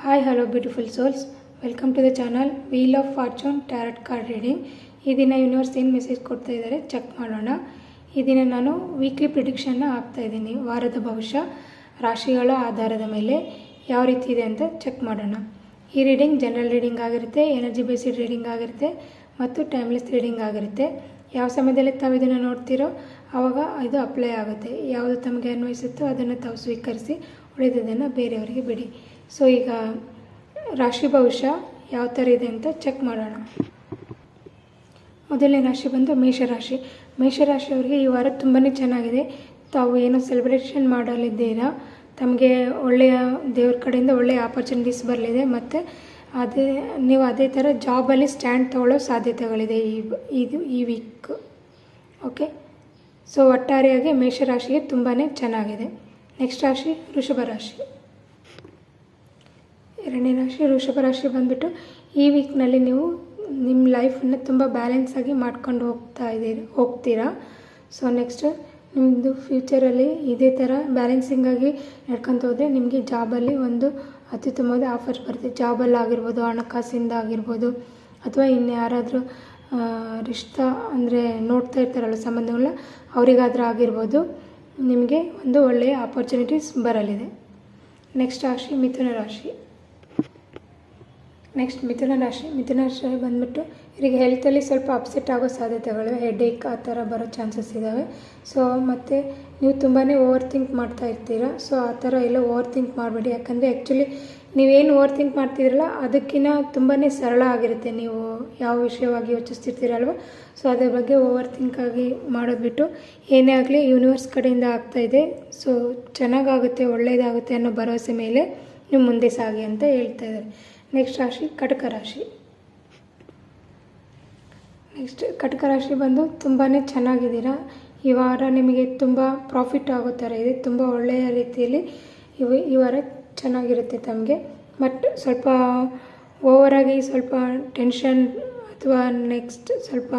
Hi, hello beautiful souls. Welcome to the channel Wheel of Fortune Tarot Card Reading. ಈ ದಿನ universe ಏನು message ಕೊಡ್ತಾ ಇದ್ದಾರೆ check ಮಾಡೋಣ. ಈ ದಿನ ನಾನು ವೀಕ್ಲಿ ಪ್ರಿಡಿಕ್ಷನ್ನ ಹಾಕ್ತಾ ಇದ್ದೀನಿ. ವಾರದ ಭವಿಷ್ಯ ರಾಶಿಗಳ ಆಧಾರದ ಮೇಲೆ ಯಾವ ರೀತಿ ಇದೆ ಅಂತ ಚೆಕ್ ಮಾಡೋಣ. ಈ ರೀಡಿಂಗ್ ಜನರಲ್ ರೀಡಿಂಗ್ ಆಗಿರುತ್ತೆ, ಎನರ್ಜಿ ಬೇಸ್ಡ್ ರೀಡಿಂಗ್ ಆಗಿರುತ್ತೆ ಮತ್ತು ಟೈಮ್ಲೆಸ್ ರೀಡಿಂಗ್ ಆಗಿರುತ್ತೆ. ಯಾವ ಸಮಯದಲ್ಲಿ ತಾವು ಇದನ್ನು ನೋಡ್ತೀರೋ ಆವಾಗ ಇದು ಅಪ್ಲೈ ಆಗುತ್ತೆ. ಯಾವುದು ತಮಗೆ ಅನ್ವಯಿಸುತ್ತೋ ಅದನ್ನು ತಾವು ಸ್ವೀಕರಿಸಿ, ಉಳಿದದನ್ನು ಬೇರೆಯವರಿಗೆ ಬಿಡಿ. ಸೊ ಈಗ ರಾಶಿ ಭವಿಷ್ಯ ಯಾವ ಥರ ಇದೆ ಅಂತ ಚೆಕ್ ಮಾಡೋಣ. ಮೊದಲನೇ ರಾಶಿ ಬಂದು ಮೇಷರಾಶಿ. ಮೇಷರಾಶಿಯವರಿಗೆ ಈ ವಾರ ತುಂಬಾ ಚೆನ್ನಾಗಿದೆ. ತಾವು ಏನೋ ಸೆಲೆಬ್ರೇಷನ್ ಮಾಡಲಿದ್ದೀರಾ. ತಮಗೆ ಒಳ್ಳೆಯ ದೇವ್ರ ಕಡೆಯಿಂದ ಒಳ್ಳೆಯ ಆಪರ್ಚುನಿಟೀಸ್ ಬರಲಿದೆ ಮತ್ತು ನೀವು ಅದೇ ಥರ ಜಾಬಲ್ಲಿ ಸ್ಟ್ಯಾಂಡ್ ತೊಗೊಳ್ಳೋ ಸಾಧ್ಯತೆಗಳಿದೆ ಈ ವೀಕ್. ಓಕೆ, ಸೊ ಒಟ್ಟಾರೆಯಾಗಿ ಮೇಷರಾಶಿಗೆ ತುಂಬಾ ಚೆನ್ನಾಗಿದೆ. ನೆಕ್ಸ್ಟ್ ರಾಶಿ ವೃಷಭ ರಾಶಿ. ಎರಡನೇ ರಾಶಿ ವೃಷಭ ರಾಶಿ ಬಂದುಬಿಟ್ಟು ಈ ವೀಕ್ನಲ್ಲಿ ನೀವು ನಿಮ್ಮ ಲೈಫನ್ನು ತುಂಬ ಬ್ಯಾಲೆನ್ಸಾಗಿ ಮಾಡ್ಕೊಂಡು ಹೋಗ್ತೀರಾ. ಸೊ ನೆಕ್ಸ್ಟ್ ನಿಮ್ಮದು ಫ್ಯೂಚರಲ್ಲಿ ಇದೇ ಥರ ಬ್ಯಾಲೆನ್ಸಿಂಗಾಗಿ ನಡ್ಕೊತ ಹೋದರೆ ನಿಮಗೆ ಜಾಬಲ್ಲಿ ಒಂದು ಅತ್ಯುತ್ತಮವಾದ ಆಫರ್ಸ್ ಬರುತ್ತೆ. ಜಾಬಲ್ಲಿ ಆಗಿರ್ಬೋದು, ಹಣಕಾಸಿಂದ ಆಗಿರ್ಬೋದು, ಅಥವಾ ಇನ್ಯಾರಾದರೂ ರಿಶ್ತಾ ಅಂದರೆ ನೋಡ್ತಾ ಇರ್ತಾರಲ್ಲ ಸಂಬಂಧಗಳನ್ನ, ಅವರಿಗಾದರೂ ಆಗಿರ್ಬೋದು ನಿಮಗೆ ಒಂದು ಒಳ್ಳೆಯ ಆಪರ್ಚುನಿಟೀಸ್ ಬರಲಿದೆ. ನೆಕ್ಸ್ಟ್ ರಾಶಿ ಮಿಥುನ ರಾಶಿ. ಮಿಥುನ ರಾಶಿ ಬಂದುಬಿಟ್ಟು ಇವರಿಗೆ ಹೆಲ್ತಲ್ಲಿ ಸ್ವಲ್ಪ ಅಪ್ಸೆಟ್ ಆಗೋ ಸಾಧ್ಯತೆಗಳು, ಹೆಡೇಕ್ ಆ ಥರ ಬರೋ ಚಾನ್ಸಸ್ ಇದ್ದಾವೆ. ಸೊ ಮತ್ತು ನೀವು ತುಂಬಾ ಓವರ್ ಥಿಂಕ್ ಮಾಡ್ತಾ ಇರ್ತೀರ. ಸೊ ಆ ಥರ ಎಲ್ಲ ಓವರ್ ಥಿಂಕ್ ಮಾಡಬೇಡಿ. ಯಾಕಂದರೆ ಆ್ಯಕ್ಚುಲಿ ನೀವೇನು ಓವರ್ ಥಿಂಕ್ ಮಾಡ್ತಿದ್ರಲ್ಲ ಅದಕ್ಕಿಂತ ತುಂಬಾ ಸರಳ ಆಗಿರುತ್ತೆ. ನೀವು ಯಾವ ವಿಷಯವಾಗಿ ಯೋಚಿಸ್ತಿರ್ತೀರಲ್ವ, ಸೊ ಅದ್ರ ಬಗ್ಗೆ ಓವರ್ ಥಿಂಕಾಗಿ ಮಾಡೋದು ಬಿಟ್ಟು ಏನೇ ಆಗಲಿ ಯೂನಿವರ್ಸ್ ಕಡೆಯಿಂದ ಆಗ್ತಾಯಿದೆ, ಸೊ ಚೆನ್ನಾಗಾಗುತ್ತೆ, ಒಳ್ಳೆಯದಾಗುತ್ತೆ ಅನ್ನೋ ಭರವಸೆ ಮೇಲೆ ನೀವು ಮುಂದೆ ಸಾಗಿ ಅಂತ ಹೇಳ್ತಾ ಇದ್ದಾರೆ. ನೆಕ್ಸ್ಟ್ ರಾಶಿ ಕಟಕ ರಾಶಿ. ಕಟಕ ರಾಶಿ ಬಂದು ತುಂಬಾ ಚೆನ್ನಾಗಿದ್ದೀರಾ. ಈ ವಾರ ನಿಮಗೆ ತುಂಬ ಪ್ರಾಫಿಟ್ ಆಗೋ ಥರ ಇದೆ. ತುಂಬ ಒಳ್ಳೆಯ ರೀತಿಯಲ್ಲಿ ಈ ವಾರ ಚೆನ್ನಾಗಿರುತ್ತೆ ತಮಗೆ. ಬಟ್ ಸ್ವಲ್ಪ ಓವರಾಗಿ ಸ್ವಲ್ಪ ಟೆನ್ಷನ್ ಅಥವಾ ನೆಕ್ಸ್ಟ್ ಸ್ವಲ್ಪ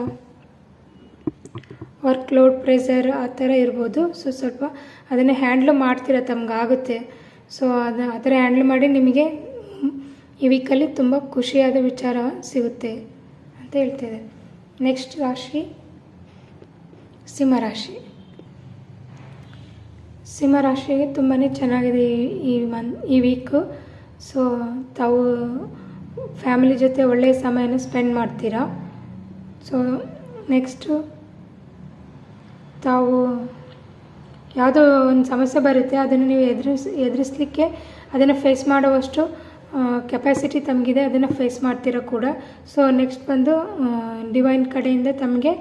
ವರ್ಕ್ ಲೋಡ್ ಪ್ರೆಷರ್ ಆ ಥರ ಇರ್ಬೋದು. ಸೊ ಸ್ವಲ್ಪ ಅದನ್ನೇ ಹ್ಯಾಂಡ್ಲ್ ಮಾಡ್ತೀರ, ತಮಗಾಗುತ್ತೆ. ಸೊ ಆ ಥರ ಹ್ಯಾಂಡ್ಲ್ ಮಾಡಿ ನಿಮಗೆ ಈ ವೀಕಲ್ಲಿ ತುಂಬ ಖುಷಿಯಾದ ವಿಚಾರ ಸಿಗುತ್ತೆ ಅಂತ ಹೇಳ್ತಿದೆ. ನೆಕ್ಸ್ಟ್ ರಾಶಿ ಸಿಂಹರಾಶಿ. ಸಿಂಹರಾಶಿಗೆ ತುಂಬಾ ಚೆನ್ನಾಗಿದೆ ಈ ವೀಕು. ಸೊ ತಾವು ಫ್ಯಾಮಿಲಿ ಜೊತೆ ಒಳ್ಳೆಯ ಸಮಯನ ಸ್ಪೆಂಡ್ ಮಾಡ್ತೀರಾ. ಸೊ ನೆಕ್ಸ್ಟು ತಾವು ಯಾವುದೋ ಒಂದು ಸಮಸ್ಯೆ ಬರುತ್ತೆ, ಅದನ್ನು ನೀವು ಎದುರಿಸಲಿಕ್ಕೆ ಅದನ್ನು ಫೇಸ್ ಮಾಡುವಷ್ಟು ಕೆಪಾಸಿಟಿ ತಮಗಿದೆ, ಅದನ್ನು ಫೇಸ್ ಮಾಡ್ತೀರಾ ಕೂಡ. ಸೊ ನೆಕ್ಸ್ಟ್ ಬಂದು ಡಿವೈನ್ ಕಡೆಯಿಂದ ತಮಗೆ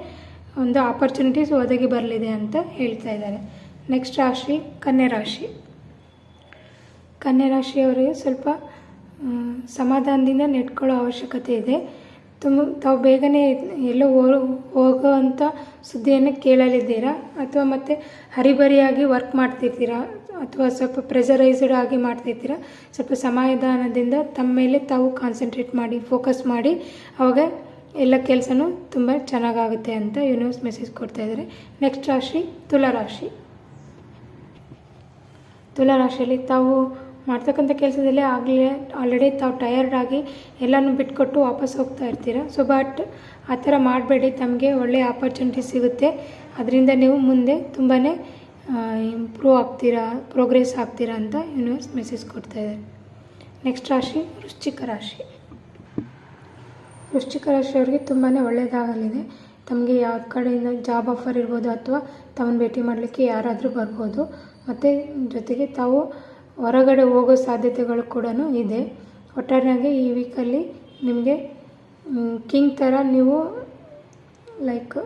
ಒಂದು ಆಪರ್ಚುನಿಟೀಸ್ ಒದಗಿ ಬರಲಿದೆ ಅಂತ ಹೇಳ್ತಾ ಇದ್ದಾರೆ. ನೆಕ್ಸ್ಟ್ ರಾಶಿ ಕನ್ಯಾ ರಾಶಿ. ಕನ್ಯಾ ರಾಶಿಯವರಿಗೆ ಸ್ವಲ್ಪ ಸಮಾಧಾನದಿಂದ ನೆಟ್ಕೊಳ್ಳೋ ಅವಶ್ಯಕತೆ ಇದೆ. ತಾವು ಬೇಗನೆ ಎಲ್ಲೋ ಹೋಗೋ ಅಂಥ ಸುದ್ದಿಯನ್ನು ಕೇಳಲಿದ್ದೀರಾ, ಅಥವಾ ಮತ್ತು ಹರಿಬರಿಯಾಗಿ ವರ್ಕ್ ಮಾಡ್ತಿರ್ತೀರಾ, ಅಥವಾ ಸ್ವಲ್ಪ ಪ್ರೆಷರೈಸ್ಡ್ ಆಗಿ ಮಾಡ್ತಿರ್ತೀರ. ಸ್ವಲ್ಪ ಸಮಾಧಾನದಿಂದ ತಮ್ಮ ಮೇಲೆ ತಾವು ಕಾನ್ಸಂಟ್ರೇಟ್ ಮಾಡಿ, ಫೋಕಸ್ ಮಾಡಿ, ಆವಾಗ ಎಲ್ಲ ಕೆಲಸನೂ ತುಂಬ ಚೆನ್ನಾಗಾಗುತ್ತೆ ಅಂತ ಯೂನಿವರ್ಸ್ ಮೆಸೇಜ್ ಕೊಡ್ತಾ ಇದ್ದಾರೆ. ನೆಕ್ಸ್ಟ್ ರಾಶಿ ತುಲಾರಾಶಿ. ತುಲಾರಾಶಿಯಲ್ಲಿ ತಾವು ಮಾಡ್ತಕ್ಕಂಥ ಕೆಲಸದಲ್ಲೇ ಆಲ್ರೆಡಿ ತಾವು ಟಯರ್ಡ್ ಆಗಿ ಎಲ್ಲನೂ ಬಿಟ್ಕೊಟ್ಟು ವಾಪಸ್ ಹೋಗ್ತಾ ಇರ್ತೀರ. ಸೊ ಬಟ್ ಆ ಥರ ಮಾಡಬೇಡಿ, ತಮಗೆ ಒಳ್ಳೆಯ ಆಪರ್ಚುನಿಟಿ ಸಿಗುತ್ತೆ. ಅದರಿಂದ ನೀವು ಮುಂದೆ ತುಂಬಾ ಇಂಪ್ರೂವ್ ಆಗ್ತೀರಾ, ಪ್ರೋಗ್ರೆಸ್ ಆಗ್ತೀರಾ ಅಂತ ಯೂನಿವರ್ಸ್ ಮೆಸೇಜ್ ಕೊಡ್ತಾ ಇದ್ದಾರೆ. ನೆಕ್ಸ್ಟ್ ರಾಶಿ ವೃಶ್ಚಿಕ ರಾಶಿ. ವೃಶ್ಚಿಕ ರಾಶಿಯವ್ರಿಗೆ ತುಂಬಾ ಒಳ್ಳೆಯದಾಗಲಿದೆ. ತಮಗೆ ಯಾವ ಕಡೆಯಿಂದ ಜಾಬ್ ಆಫರ್ ಇರ್ಬೋದು, ಅಥವಾ ತಮ್ಮನ್ನು ಭೇಟಿ ಮಾಡಲಿಕ್ಕೆ ಯಾರಾದರೂ ಬರ್ಬೋದು. ಮತ್ತು ಜೊತೆಗೆ ತಾವು ಹೊರಗಡೆ ಹೋಗೋ ಸಾಧ್ಯತೆಗಳು ಕೂಡ ಇದೆ. ಒಟ್ಟಾರೆಯಾಗಿ ಈ ವೀಕಲ್ಲಿ ನಿಮಗೆ ಕಿಂಗ್ ಥರ ನೀವು ಲೈಕ್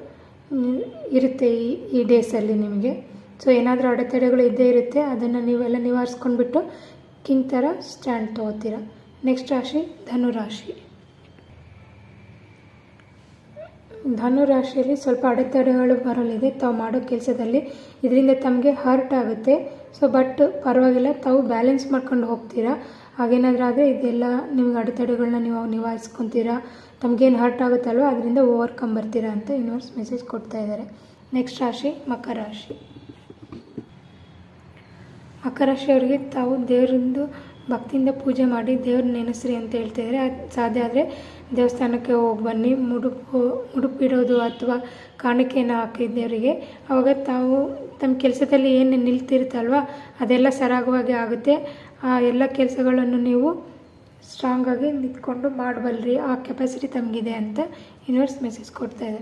ಇರುತ್ತೆ ಈ ಡೇಸಲ್ಲಿ ನಿಮಗೆ. ಸೊ ಏನಾದರೂ ಅಡೆತಡೆಗಳು ಇದ್ದೇ ಇರುತ್ತೆ, ಅದನ್ನು ನೀವೆಲ್ಲ ನಿವಾರಿಸ್ಕೊಂಡ್ಬಿಟ್ಟು ಕಿಂಗ್ ಥರ ಸ್ಟ್ಯಾಂಡ್ ತೊಗೋತೀರ. ನೆಕ್ಸ್ಟ್ ರಾಶಿ ಧನುರಾಶಿ. ಧನುರಾಶಿಯಲ್ಲಿ ಸ್ವಲ್ಪ ಅಡೆತಡೆಗಳು ಬರಲಿದೆ ತಾವು ಮಾಡೋ ಕೆಲಸದಲ್ಲಿ. ಇದರಿಂದ ತಮಗೆ ಹರ್ಟ್ ಆಗುತ್ತೆ. ಸೊ ಬಟ್ ಪರವಾಗಿಲ್ಲ, ತಾವು ಬ್ಯಾಲೆನ್ಸ್ ಮಾಡ್ಕೊಂಡು ಹೋಗ್ತೀರಾ. ಹಾಗೇನಾದರೂ ಆದರೆ ಇದೆಲ್ಲ ನಿಮ್ಗೆ ಅಡೆತಡೆಗಳನ್ನ ನೀವು ನಿವಾರಿಸ್ಕೊತೀರಾ. ತಮಗೇನು ಹರ್ಟ್ ಆಗುತ್ತಲ್ವ ಅದರಿಂದ ಓವರ್ಕಮ್ ಬರ್ತೀರಾ ಅಂತ ಯೂನಿವರ್ಸ್ ಮೆಸೇಜ್ ಕೊಡ್ತಾ ಇದ್ದಾರೆ. ನೆಕ್ಸ್ಟ್ ರಾಶಿ ಮಕರ ರಾಶಿ. ಮಕರ ರಾಶಿಯವರಿಗೆ ತಾವು ದೇವರಿಂದು ಭಕ್ತಿಯಿಂದ ಪೂಜೆ ಮಾಡಿ ದೇವ್ರ ನೆನೆಸ್ರಿ ಅಂತ ಹೇಳ್ತಿದ್ದಾರೆ. ಅದು ಸಾಧ್ಯ ಆದರೆ ದೇವಸ್ಥಾನಕ್ಕೆ ಹೋಗಿ ಬನ್ನಿ. ಮುಡುಪಿಡೋದು ಅಥವಾ ಕಾಣಿಕೆಯನ್ನು ಹಾಕಿದ್ದವರಿಗೆ ಆವಾಗ ತಾವು ತಮ್ಮ ಕೆಲಸದಲ್ಲಿ ಏನು ನಿಲ್ತಿರುತ್ತಲ್ವ ಅದೆಲ್ಲ ಸರಾಗವಾಗಿ ಆಗುತ್ತೆ. ಆ ಎಲ್ಲ ಕೆಲಸಗಳನ್ನು ನೀವು ಸ್ಟ್ರಾಂಗಾಗಿ ನಿಂತ್ಕೊಂಡು ಮಾಡಬಲ್ರಿ. ಆ ಕೆಪಾಸಿಟಿ ತಮಗಿದೆ ಅಂತ ಯೂನಿವರ್ಸ್ ಮೆಸೇಜ್ ಕೊಡ್ತಾಯಿದೆ.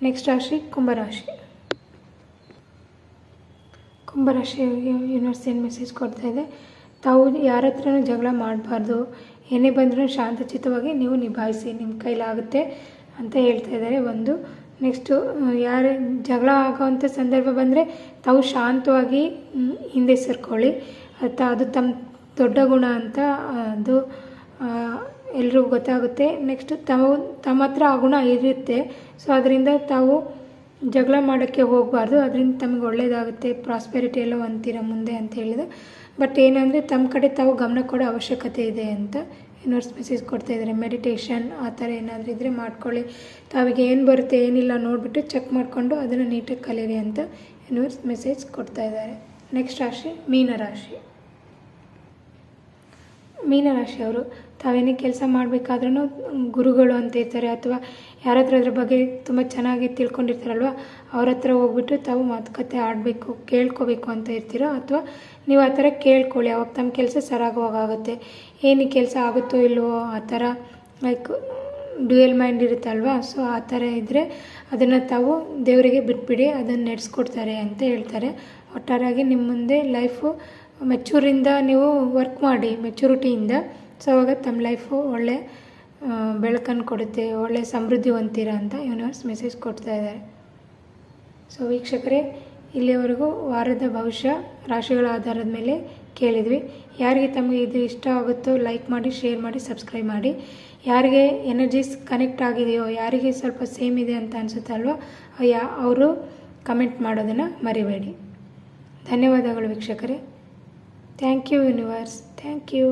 ನೆಕ್ಸ್ಟ್ ರಾಶಿ ಕುಂಭರಾಶಿ. ಕುಂಭರಾಶಿಯವರಿಗೆ ಯೂನಿವರ್ಸ್ ಏನು ಮೆಸೇಜ್ ಕೊಡ್ತಾಯಿದೆ, ತಾವು ಯಾರ ಹತ್ರನೂ ಜಗಳ ಮಾಡಬಾರ್ದು. ಏನೇ ಬಂದರೂ ಶಾಂತಚಿತ್ತವಾಗಿ ನೀವು ನಿಭಾಯಿಸಿ, ನಿಮ್ಮ ಕೈಲಾಗುತ್ತೆ ಅಂತ ಹೇಳ್ತಾ ಇದ್ದಾರೆ. ಒಂದು ನೆಕ್ಸ್ಟು ಯಾರೇ ಜಗಳ ಆಗೋವಂಥ ಸಂದರ್ಭ ಬಂದರೆ ತಾವು ಶಾಂತವಾಗಿ ಹಿಂದೆ ಸರ್ಕೊಳ್ಳಿ. ಅದು ತಮ್ಮ ದೊಡ್ಡ ಗುಣ ಅಂತ ಅದು ಎಲ್ರಿಗೂ ಗೊತ್ತಾಗುತ್ತೆ. ನೆಕ್ಸ್ಟು ತಮ್ಮ ಹತ್ರ ಆ ಗುಣ ಇರುತ್ತೆ. ಸೊ ಅದರಿಂದ ತಾವು ಜಗಳ ಮಾಡೋಕ್ಕೆ ಹೋಗಬಾರ್ದು. ಅದರಿಂದ ತಮಗೆ ಒಳ್ಳೆಯದಾಗುತ್ತೆ, ಪ್ರಾಸ್ಪೆರಿಟಿ ಎಲ್ಲ ಅಂತೀರ ಮುಂದೆ ಅಂತ ಹೇಳಿದೆ. ಬಟ್ ಏನಂದರೆ ತಮ್ಮ ಕಡೆ ತಾವು ಗಮನ ಕೊಡೋ ಅವಶ್ಯಕತೆ ಇದೆ ಅಂತ ಯೂನಿವರ್ಸ್ ಮೆಸೇಜ್ ಕೊಡ್ತಾಯಿದ್ದಾರೆ. ಮೆಡಿಟೇಷನ್ ಆ ಥರ ಏನಾದರೂ ಇದ್ದರೆ ಮಾಡ್ಕೊಳ್ಳಿ. ತಾವಿಗೆ ಏನು ಬರುತ್ತೆ ಏನಿಲ್ಲ ನೋಡಿಬಿಟ್ಟು ಚೆಕ್ ಮಾಡಿಕೊಂಡು ಅದನ್ನು ನೀಟಾಗಿ ಕಲೀರಿ ಅಂತ ಯೂನಿವರ್ಸ್ ಮೆಸೇಜ್ ಕೊಡ್ತಾಯಿದ್ದಾರೆ. ನೆಕ್ಸ್ಟ್ ರಾಶಿ ಮೀನರಾಶಿ. ಮೀನರಾಶಿಯವರು ತಾವೇನೇ ಕೆಲಸ ಮಾಡಬೇಕಾದ್ರೂ ಗುರುಗಳು ಅಂತ ಇರ್ತಾರೆ ಅಥವಾ ಯಾರ ಹತ್ರ ಅದ್ರ ಬಗ್ಗೆ ತುಂಬ ಚೆನ್ನಾಗಿ ತಿಳ್ಕೊಂಡಿರ್ತಾರಲ್ವ ಅವ್ರ ಹತ್ರ ಹೋಗ್ಬಿಟ್ಟು ತಾವು ಮಾತುಕತೆ ಆಡಬೇಕು, ಕೇಳ್ಕೋಬೇಕು ಅಂತ ಇರ್ತೀರೋ ಅಥವಾ ನೀವು ಆ ಥರ ಕೇಳ್ಕೊಳ್ಳಿ. ಅವಾಗ ತಮ್ಮ ಕೆಲಸ ಸರಾಗವಾಗುತ್ತೆ. ಏನು ಕೆಲಸ ಆಗುತ್ತೋ ಇಲ್ವೋ ಆ ಥರ ಲೈಕ್ ಡ್ಯೂಯಲ್ ಮೈಂಡ್ ಇರುತ್ತಲ್ವ. ಸೊ ಆ ಥರ ಇದ್ದರೆ ಅದನ್ನು ತಾವು ದೇವರಿಗೆ ಬಿಟ್ಬಿಡಿ, ಅದನ್ನು ನಡೆಸ್ಕೊಡ್ತಾರೆ ಅಂತ ಹೇಳ್ತಾರೆ. ಒಟ್ಟಾರೆಯಾಗಿ ನಿಮ್ಮ ಮುಂದೆ ಲೈಫು ಮೆಚೂರಿಂದ ನೀವು ವರ್ಕ್ ಮಾಡಿ, ಮೆಚುರಿಟಿಯಿಂದ. ಸೊ ಅವಾಗ ತಮ್ಮ ಲೈಫು ಒಳ್ಳೆ ಬೆಳಕನ್ನು ಕೊಡುತ್ತೆ, ಒಳ್ಳೆ ಸಮೃದ್ಧಿ ಹೊಂತೀರ ಅಂತ ಯೂನಿವರ್ಸ್ ಮೆಸೇಜ್ ಕೊಡ್ತಾ ಇದ್ದಾರೆ. ಸೊ ವೀಕ್ಷಕರೇ, ಇಲ್ಲಿವರೆಗೂ ವಾರದ ಭವಿಷ್ಯ ರಾಶಿಗಳ ಆಧಾರದ ಮೇಲೆ ಕೇಳಿದ್ವಿ. ಯಾರಿಗೆ ತಮಗೆ ಇದು ಇಷ್ಟ ಆಗುತ್ತೋ ಲೈಕ್ ಮಾಡಿ, ಶೇರ್ ಮಾಡಿ, ಸಬ್ಸ್ಕ್ರೈಬ್ ಮಾಡಿ. ಯಾರಿಗೆ ಎನರ್ಜೀಸ್ ಕನೆಕ್ಟ್ ಆಗಿದೆಯೋ, ಯಾರಿಗೆ ಸ್ವಲ್ಪ ಸೇಮ್ ಇದೆ ಅಂತ ಅನಿಸುತ್ತಲ್ವೋ ಅವರು ಕಮೆಂಟ್ ಮಾಡೋದನ್ನು ಮರಿಬೇಡಿ. ಧನ್ಯವಾದಗಳು ವೀಕ್ಷಕರೇ. Thank you universe, thank you.